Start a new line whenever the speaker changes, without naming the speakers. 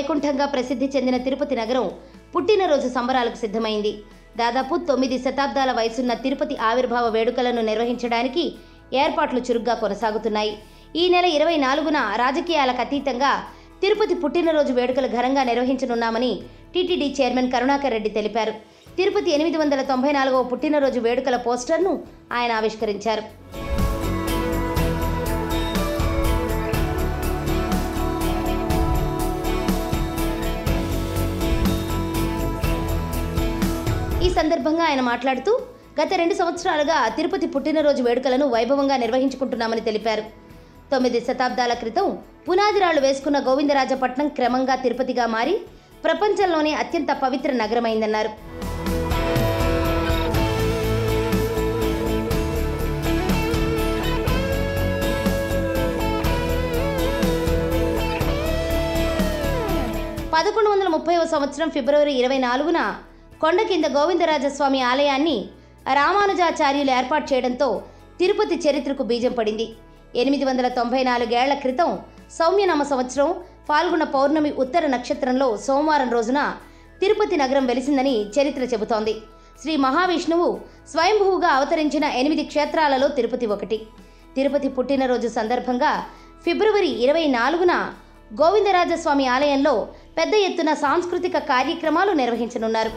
వైకుంఠంగా ప్రసిద్ధి చెందిన తిరుపతి నగరం పుట్టినరోజు సంబరాలకు సిద్ధమైంది. దాదాపు 9 శతాబ్దాల వయసున్న తిరుపతి ఆవిర్భావ వేడుకలను నిర్వహించడానికి ఏర్పాట్లు చురుగ్గా కొనసాగుతున్నాయి. ఈ నెల 24న రాజకీయాలకు అతీతంగా తిరుపతి పుట్టినరోజు వేడుకలు ఘనంగా నిర్వహించనున్నామని టీటీడీ చైర్మన్ కరుణాకర్ రెడ్డి తెలిపారు. తిరుపతి 894వ పుట్టినరోజు వేడుకల పోస్టర్ను ఆయన ఆవిష్కరించారు. ఈ సందర్భంగా ఆయన మాట్లాడుతూ గత 2 సంవత్సరాలుగా తిరుపతి పుట్టినరోజు వేడుకలను వైభవంగా నిర్వహించుకుంటున్నామని తెలిపారు. 9 శతాబ్దాల క్రితం పునాదిరాళ్లు వేసుకున్న గోవిందరాజపట్నం క్రమంగా తిరుపతిగా మారి ప్రపంచంలోనే అత్యంత పవిత్ర నగరమైందన్నారు. సంవత్సరం ఫిబ్రవరి 24న కొండ కింద గోవిందరాజస్వామి ఆలయాన్ని రామానుజాచార్యులు ఏర్పాటు చేయడంతో తిరుపతి చరిత్రకు బీజం పడింది. 894 ఏళ్ల క్రితం సౌమ్యనామ సంవత్సరం ఫాల్గుణ పౌర్ణమి ఉత్తర నక్షత్రంలో సోమవారం రోజున తిరుపతి నగరం వెలిసిందని చరిత్ర చెబుతోంది. శ్రీ మహావిష్ణువు స్వయంభూగా అవతరించిన 8 క్షేత్రాలలో తిరుపతి ఒకటి. తిరుపతి పుట్టినరోజు సందర్భంగా ఫిబ్రవరి 24న గోవిందరాజస్వామి ఆలయంలో పెద్ద ఎత్తున సాంస్కృతిక కార్యక్రమాలు నిర్వహించనున్నారు.